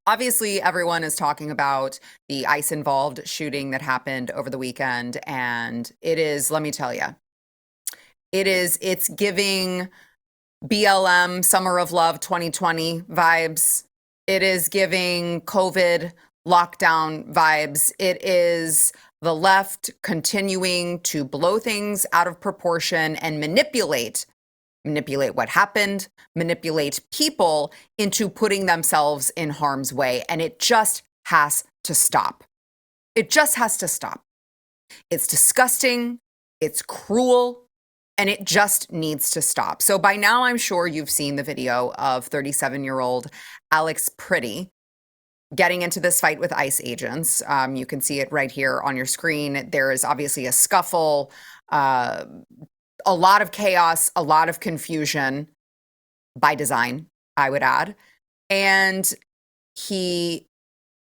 Obviously, everyone is talking about the ICE-involved shooting that happened over the weekend, and it is, let me tell you, it's giving BLM Summer of Love 2020 vibes. It is giving COVID lockdown vibes. It is the left continuing to blow things out of proportion and manipulate what happened, manipulate people into putting themselves in harm's way. And it just has to stop. It just has to stop. It's disgusting. It's cruel. And it just needs to stop. So by now, I'm sure you've seen the video of 37-year-old Alex Pretti getting into this fight with ICE agents. You can see it right here on your screen. There is obviously a scuffle, a lot of chaos, a lot of confusion by design, I would add. And he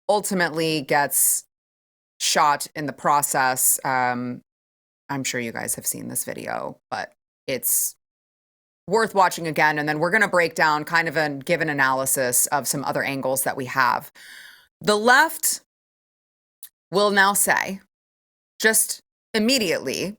ultimately gets shot in the process. I'm sure you guys have seen this video, but it's worth watching again. And then we're going to break down kind of and give an analysis of some other angles that we have. The left will now say, just immediately,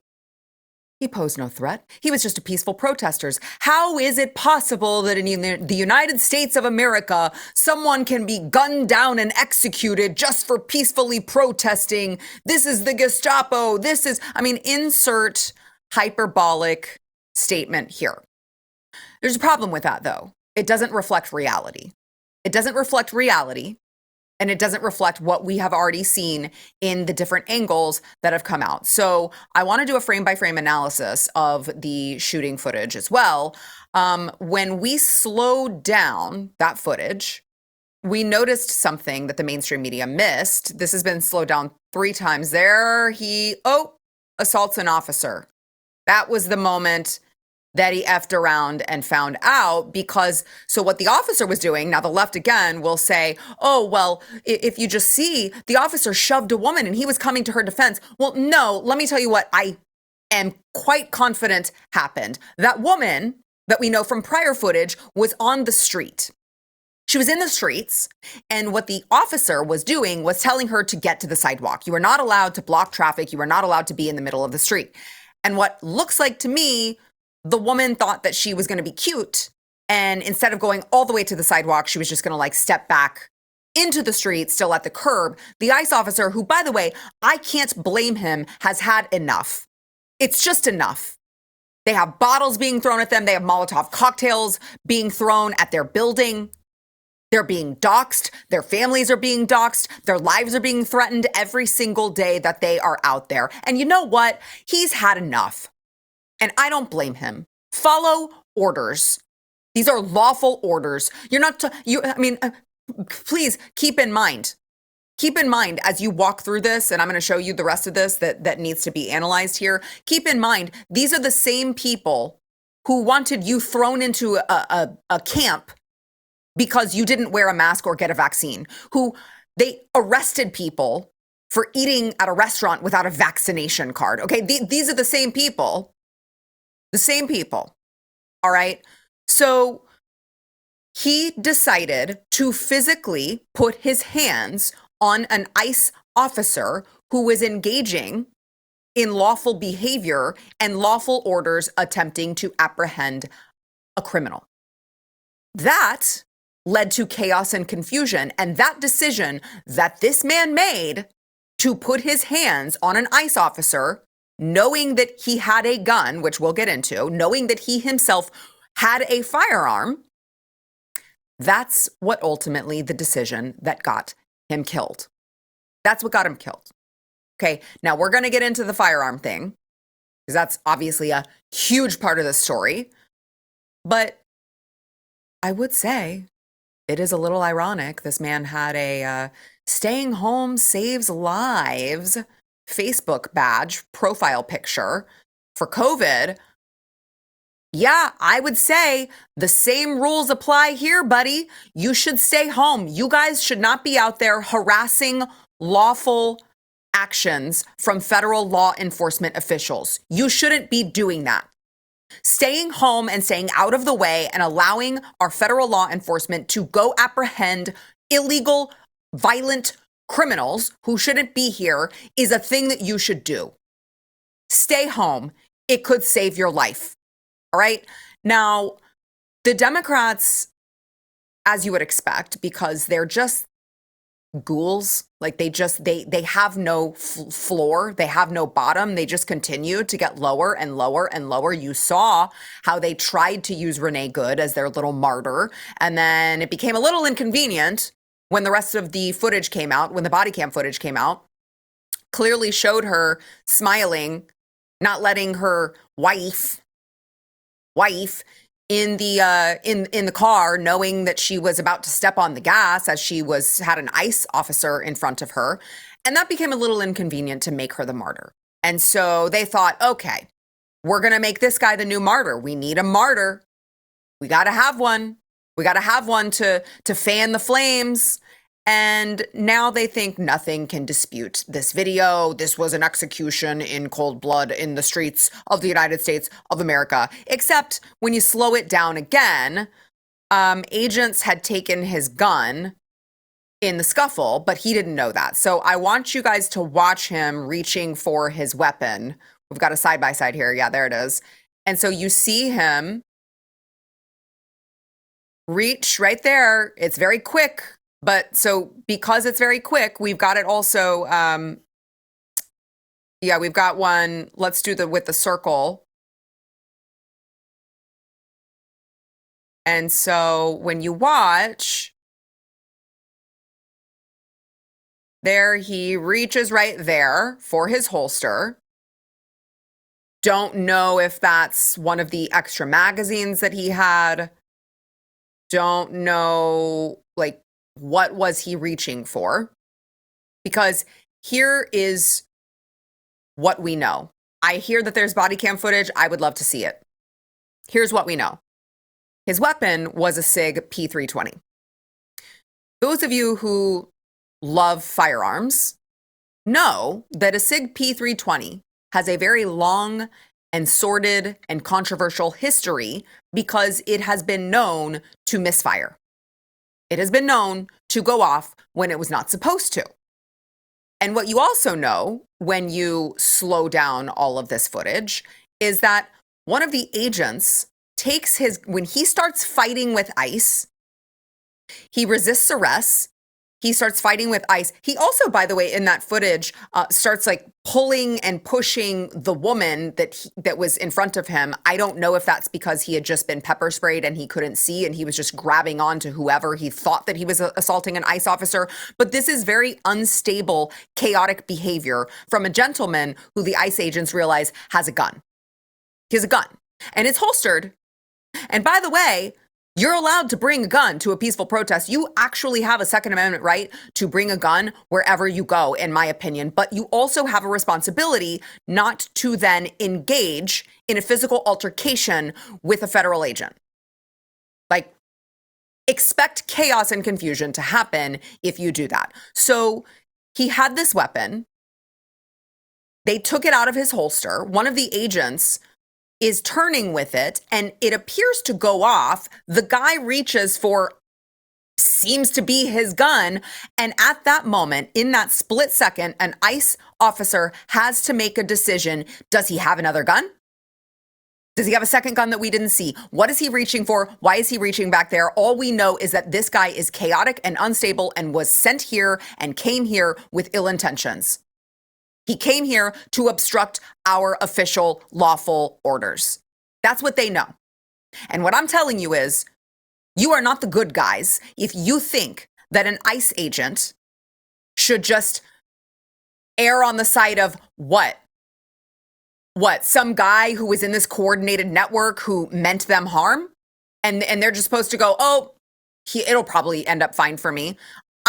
he posed no threat. He was just a peaceful protester. How is it possible that in the United States of America, someone can be gunned down and executed just for peacefully protesting? This is the Gestapo. Insert hyperbolic statement here. There's a problem with that, though. It doesn't reflect reality. It doesn't reflect reality. And it doesn't reflect what we have already seen in the different angles that have come out. So I want to do a frame-by-frame analysis of the shooting footage as well. When we slowed down that footage, we noticed something that the mainstream media missed. This has been slowed down 3 times. There he assaults an officer. That was the moment that he effed around and found out, because so what the officer was doing, now the left again will say, oh, well, if you just see, the officer shoved a woman and he was coming to her defense. Well, no, let me tell you what I am quite confident happened. That woman that we know from prior footage was on the street. She was in the streets, and what the officer was doing was telling her to get to the sidewalk. You are not allowed to block traffic. You are not allowed to be in the middle of the street. And what looks like to me, the woman thought that she was going to be cute. And instead of going all the way to the sidewalk, she was just going to step back into the street, still at the curb. The ICE officer, who, by the way, I can't blame him, has had enough. It's just enough. They have bottles being thrown at them. They have Molotov cocktails being thrown at their building. They're being doxxed. Their families are being doxxed. Their lives are being threatened every single day that they are out there. And you know what? He's had enough. And I don't blame him. Follow orders. These are lawful orders. Please keep in mind as you walk through this, and I'm going to show you the rest of this that needs to be analyzed here. Keep in mind, these are the same people who wanted you thrown into a camp because you didn't wear a mask or get a vaccine, who they arrested people for eating at a restaurant without a vaccination card. Okay, these are the same people. The same people, all right? So he decided to physically put his hands on an ICE officer who was engaging in lawful behavior and lawful orders attempting to apprehend a criminal. That led to chaos and confusion, and that decision that this man made to put his hands on an ICE officer, knowing that he had a gun, which we'll get into, knowing that he himself had a firearm, that's what ultimately the decision that got him killed. That's what got him killed. Okay, now we're going to get into the firearm thing, because that's obviously a huge part of the story. But I would say it is a little ironic. This man had a staying home saves lives Facebook badge profile picture for COVID. Yeah, I would say the same rules apply here, buddy. You should stay home. You guys should not be out there harassing lawful actions from federal law enforcement officials. You shouldn't be doing that. Staying home and staying out of the way and allowing our federal law enforcement to go apprehend illegal, violent criminals who shouldn't be here is a thing that you should do. Stay home. It could save your life. All right. Now, the Democrats, as you would expect, because they're just ghouls, like they have no floor, they have no bottom, they just continue to get lower and lower and lower. You saw how they tried to use Renee Good as their little martyr, and then it became a little inconvenient when the rest of the footage came out, when the body cam footage came out, clearly showed her smiling, not letting her wife in the car, knowing that she was about to step on the gas as she had an ICE officer in front of her. And that became a little inconvenient to make her the martyr. And so they thought, okay, we're going to make this guy the new martyr. We need a martyr. We got to have one. We got to have one to fan the flames. And now they think nothing can dispute this video. This was an execution in cold blood in the streets of the United States of America. Except when you slow it down again, agents had taken his gun in the scuffle, but he didn't know that. So I want you guys to watch him reaching for his weapon. We've got a side-by-side here. Yeah, there it is. And so you see him reach right there. It's very quick. But so because it's very quick, we've got it also, we've got one. Let's do with the circle. And so when you watch, there he reaches right there for his holster. Don't know if that's one of the extra magazines that he had. Don't know, like, what was he reaching for? Because here is what we know. I hear that there's body cam footage. I would love to see it. Here's what we know. His weapon was a SIG P320. Those of you who love firearms know that a SIG P320 has a very long and sordid and controversial history because it has been known to misfire. It has been known to go off when it was not supposed to. And what you also know when you slow down all of this footage is that one of the agents when he starts fighting with ICE, he resists arrest. He starts fighting with ICE. He also, by the way, in that footage, starts like pulling and pushing the woman that was in front of him. I don't know if that's because he had just been pepper sprayed and he couldn't see and he was just grabbing on to whoever he thought that he was assaulting an ICE officer. But this is very unstable, chaotic behavior from a gentleman who the ICE agents realize has a gun. He has a gun and it's holstered. And by the way, you're allowed to bring a gun to a peaceful protest. You actually have a Second Amendment right to bring a gun wherever you go, in my opinion. But you also have a responsibility not to then engage in a physical altercation with a federal agent. Like, expect chaos and confusion to happen if you do that. So he had this weapon. They took it out of his holster. One of the agents is turning with it and it appears to go off. The guy reaches for, seems to be his gun. And at that moment, in that split second, an ICE officer has to make a decision. Does he have another gun? Does he have a second gun that we didn't see? What is he reaching for? Why is he reaching back there? All we know is that this guy is chaotic and unstable and was sent here and came here with ill intentions. He came here to obstruct our official lawful orders. That's what they know. And what I'm telling you is, you are not the good guys if you think that an ICE agent should just err on the side of what? Some guy who was in this coordinated network who meant them harm? And they're just supposed to go, oh, it'll probably end up fine for me.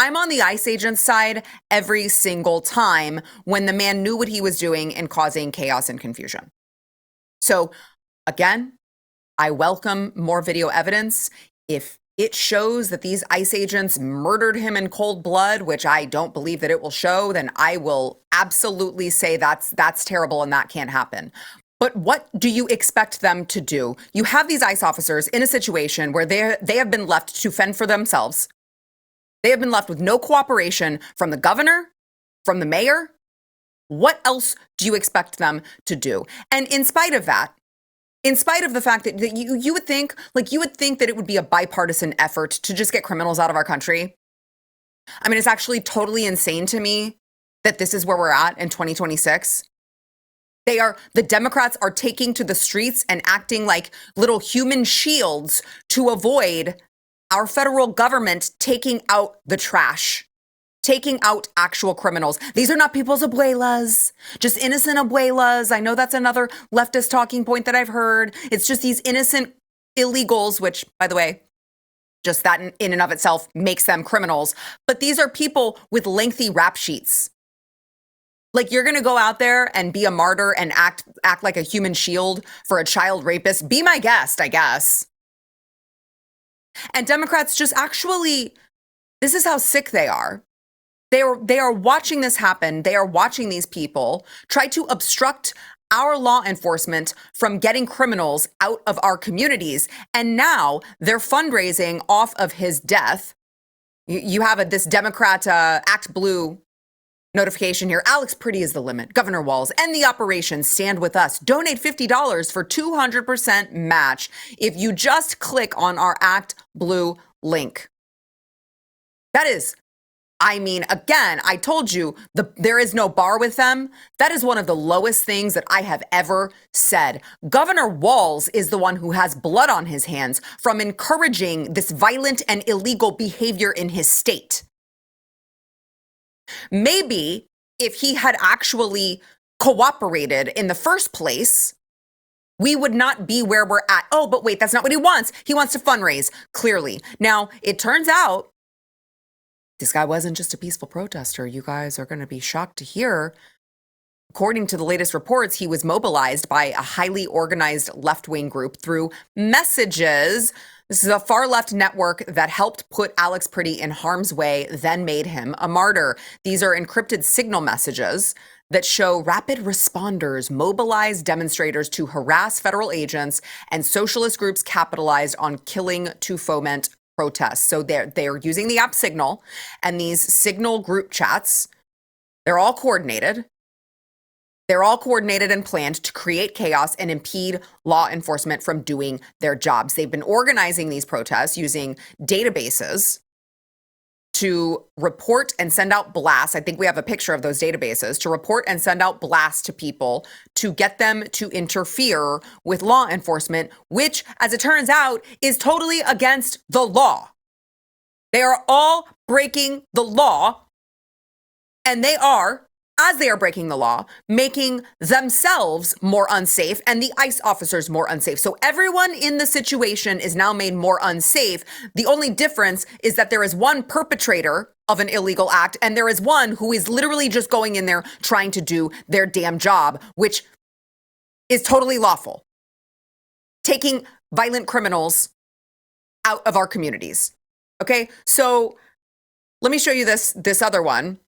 I'm on the ICE agent's side every single time when the man knew what he was doing and causing chaos and confusion. So again, I welcome more video evidence. If it shows that these ICE agents murdered him in cold blood, which I don't believe that it will show, then I will absolutely say that's terrible and that can't happen. But what do you expect them to do? You have these ICE officers in a situation where they have been left to fend for themselves. They have been left with no cooperation from the governor, from the mayor. What else do you expect them to do? And in spite of that, in spite of the fact that you would think, that it would be a bipartisan effort to just get criminals out of our country. I mean, it's actually totally insane to me that this is where we're at in 2026. The Democrats are taking to the streets and acting like little human shields to avoid our federal government taking out the trash, taking out actual criminals. These are not people's abuelas, just innocent abuelas. I know that's another leftist talking point that I've heard. It's just these innocent illegals, which, by the way, just that in and of itself makes them criminals. But these are people with lengthy rap sheets. Like, you're going to go out there and be a martyr and act like a human shield for a child rapist. Be my guest, I guess. And Democrats just actually, this is how sick they are. They are watching this happen. They are watching these people try to obstruct our law enforcement from getting criminals out of our communities. And now they're fundraising off of his death. You have this Democrat Act Blue notification here. Alex Pretti is the limit. Governor Walz, end the operation. Stand with us. Donate $50 for 200% match if you just click on our Act Blue link. That is, I mean, again, I told you there is no bar with them. That is one of the lowest things that I have ever said. Governor Walz is the one who has blood on his hands from encouraging this violent and illegal behavior in his state. Maybe if he had actually cooperated in the first place, we would not be where we're at. Oh, but wait, that's not what he wants. He wants to fundraise, clearly. Now, it turns out this guy wasn't just a peaceful protester. You guys are going to be shocked to hear. According to the latest reports, he was mobilized by a highly organized left-wing group through messages. This is a far-left network that helped put Alex Pretti in harm's way, then made him a martyr. These are encrypted signal messages that show rapid responders mobilized demonstrators to harass federal agents, and socialist groups capitalized on killing to foment protests. So they're using the app Signal, and these Signal group chats, they're all coordinated. They're all coordinated and planned to create chaos and impede law enforcement from doing their jobs. They've been organizing these protests using databases to report and send out blasts. I think we have a picture of those databases to report and send out blasts to people to get them to interfere with law enforcement, which, as it turns out, is totally against the law. They are all breaking the law, and they are, as they are breaking the law, making themselves more unsafe and the ICE officers more unsafe. So everyone in the situation is now made more unsafe. The only difference is that there is one perpetrator of an illegal act and there is one who is literally just going in there trying to do their damn job, which is totally lawful. Taking violent criminals out of our communities. Okay, so let me show you this other one.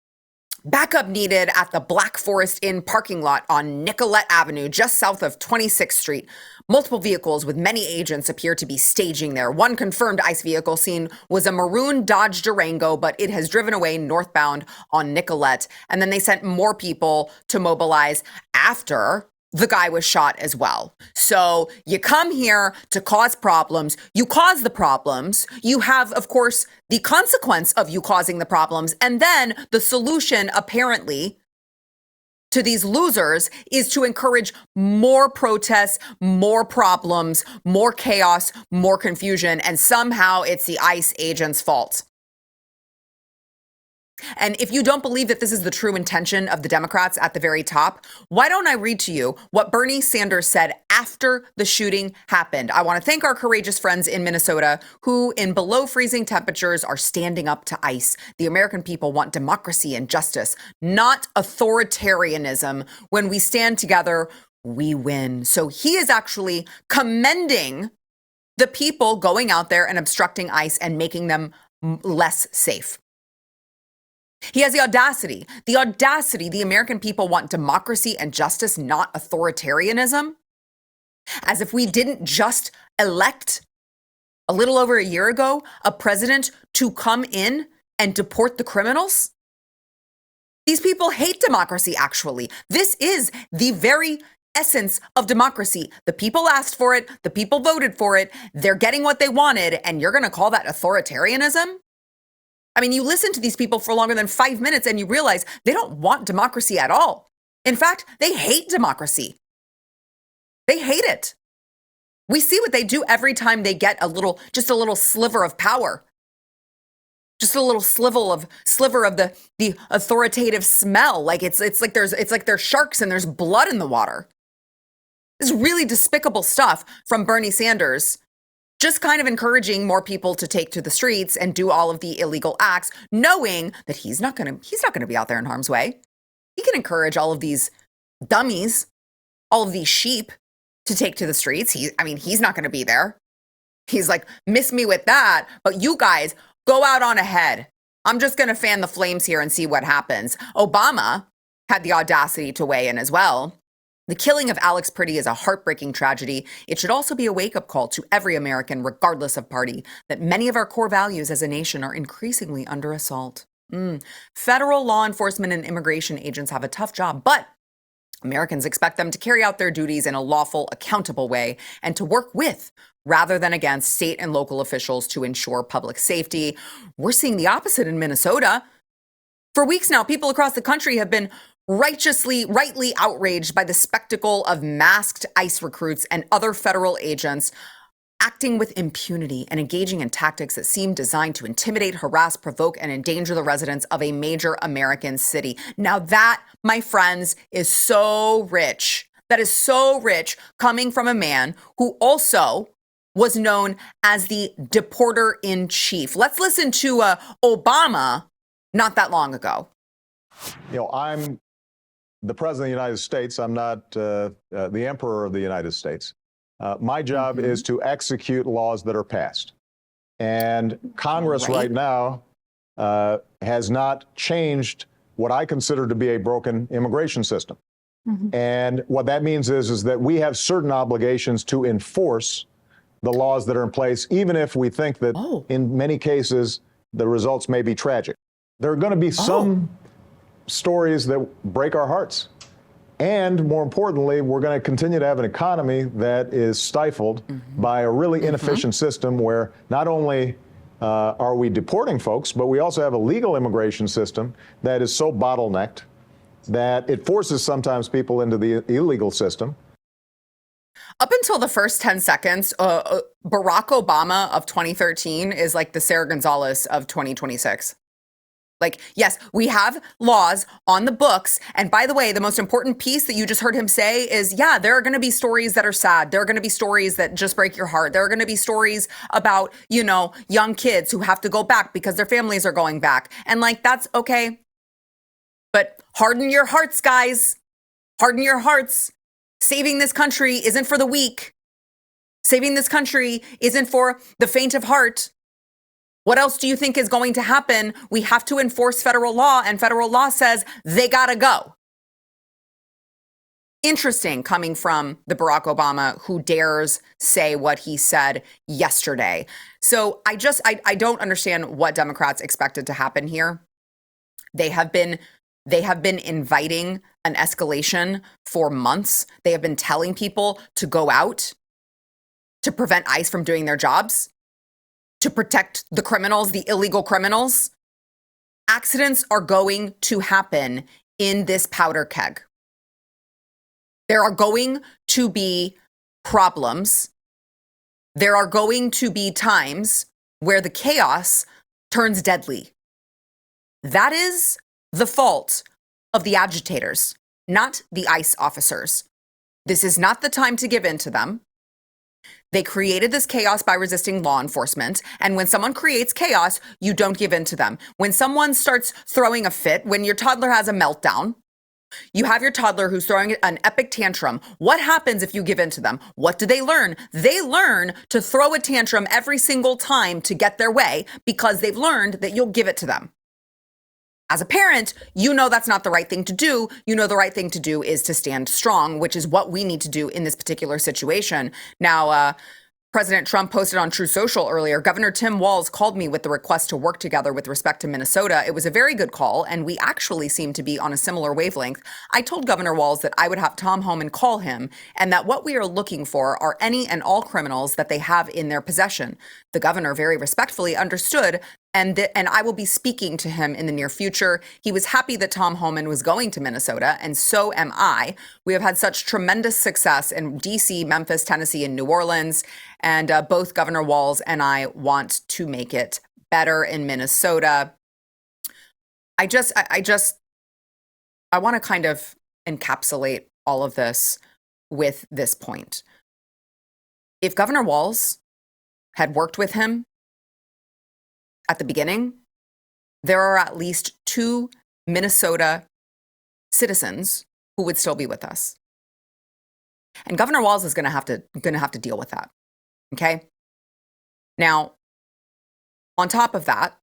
Backup needed at the Black Forest Inn parking lot on Nicollet Avenue, just south of 26th Street. Multiple vehicles with many agents appear to be staging there. One confirmed ICE vehicle seen was a maroon Dodge Durango, but it has driven away northbound on Nicollet. And then they sent more people to mobilize after the guy was shot as well. So you come here to cause problems. You cause the problems. You have, of course, the consequence of you causing the problems. And then the solution, apparently, to these losers is to encourage more protests, more problems, more chaos, more confusion. And somehow it's the ICE agents' fault. And if you don't believe that this is the true intention of the Democrats at the very top, why don't I read to you what Bernie Sanders said after the shooting happened? I want to thank our courageous friends in Minnesota who, in below freezing temperatures, are standing up to ICE. The American people want democracy and justice, not authoritarianism. When we stand together, we win. So he is actually commending the people going out there and obstructing ICE and making them less safe. He has the audacity, the American people want democracy and justice, not authoritarianism. As if we didn't just elect a little over a year ago, a president to come in and deport the criminals? These people hate democracy, actually. This is the very essence of democracy. The people asked for it. The people voted for it. They're getting what they wanted. And you're going to call that authoritarianism? I mean, you listen to these people for longer than 5 minutes and you realize they don't want democracy at all. In fact, they hate democracy. They hate it. We see what they do every time they get just a little sliver of power. Just a little sliver of the authoritative smell. Like it's like there's sharks and there's blood in the water. This is really despicable stuff from Bernie Sanders, just kind of encouraging more people to take to the streets and do all of the illegal acts, knowing that he's not gonna be out there in harm's way. He can encourage all of these dummies, all of these sheep to take to the streets. He's not gonna be there. He's like, miss me with that, but you guys go out on ahead. I'm just going to fan the flames here and see what happens. Obama had the audacity to weigh in as well. The killing of Alex Pretti is a heartbreaking tragedy. It should also be a wake-up call to every American, regardless of party, that many of our core values as a nation are increasingly under assault. Federal law enforcement and immigration agents have a tough job, but Americans expect them to carry out their duties in a lawful, accountable way and to work with rather than against state and local officials to ensure public safety. We're seeing the opposite in Minnesota. For weeks now, people across the country have been rightly outraged by the spectacle of masked ICE recruits and other federal agents acting with impunity and engaging in tactics that seem designed to intimidate, harass, provoke, and endanger the residents of a major American city. Now that, my friends, is so rich. That is so rich coming from a man who also was known as the deporter-in-chief. Let's listen to Obama not that long ago. I'm the president of the United States. I'm not the emperor of the United States. My job is to execute laws that are passed. And Congress right now has not changed what I consider to be a broken immigration system. And what that means is that we have certain obligations to enforce the laws that are in place, even if we think that in many cases the results may be tragic. There are going to be some stories that break our hearts. And more importantly, we're going to continue to have an economy that is stifled by a really inefficient system where not only are we deporting folks, but we also have a legal immigration system that is so bottlenecked that it forces sometimes people into the illegal system. Up until the first 10 seconds, Barack Obama of 2013 is like the Sara Gonzales of 2026. Like, yes, we have laws on the books. And by the way, the most important piece that you just heard him say is, yeah, there are going to be stories that are sad. There are going to be stories that just break your heart. There are going to be stories about, young kids who have to go back because their families are going back. And like, that's okay. But harden your hearts, guys. Harden your hearts. Saving this country isn't for the weak. Saving this country isn't for the faint of heart. What else do you think is going to happen? We have to enforce federal law, and federal law says they gotta go. Interesting coming from the Barack Obama who dares say what he said yesterday. So I don't understand what Democrats expected to happen here. They have been inviting an escalation for months. They have been telling people to go out to prevent ICE from doing their jobs, to protect the criminals, the illegal criminals. Accidents are going to happen in this powder keg. There are going to be problems. There are going to be times where the chaos turns deadly. That is the fault of the agitators, not the ICE officers. This is not the time to give in to them. They created this chaos by resisting law enforcement. And when someone creates chaos, you don't give in to them. When someone starts throwing a fit, when your toddler has a meltdown, you have your toddler who's throwing an epic tantrum. What happens if you give in to them? What do they learn? They learn to throw a tantrum every single time to get their way because they've learned that you'll give it to them. As a parent, you know that's not the right thing to do. You know the right thing to do is to stand strong, which is what we need to do in this particular situation. Now, President Trump posted on True Social earlier, Governor Tim Walz called me with the request to work together with respect to Minnesota. It was a very good call, and we actually seem to be on a similar wavelength. I told Governor Walz that I would have Tom Homan call him, and that what we are looking for are any and all criminals that they have in their possession. The governor very respectfully understood, and I will be speaking to him in the near future. He was happy that Tom Homan was going to Minnesota, and so am I. We have had such tremendous success in D.C., Memphis, Tennessee, and New Orleans. And both Governor Walz and I want to make it better in Minnesota. I want to kind of encapsulate all of this with this point. If Governor Walz had worked with him at the beginning, there are at least 2 Minnesota citizens who would still be with us. And Governor Walz is going to have to deal with that. Okay. Now, on top of that,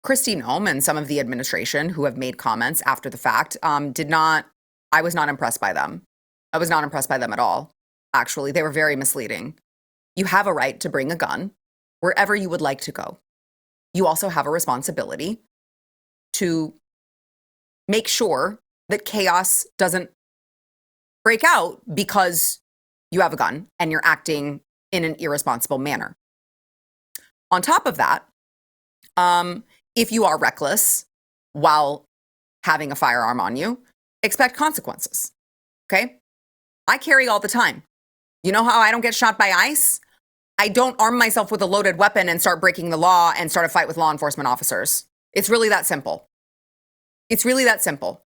Kristi Noem and some of the administration who have made comments after the fact I was not impressed by them. I was not impressed by them at all. Actually, they were very misleading. You have a right to bring a gun wherever you would like to go. You also have a responsibility to make sure that chaos doesn't break out because you have a gun and you're acting in an irresponsible manner. On top of that, if you are reckless while having a firearm on you, expect consequences. Okay? I carry all the time. You know how I don't get shot by ICE? I don't arm myself with a loaded weapon and start breaking the law and start a fight with law enforcement officers. It's really that simple. It's really that simple.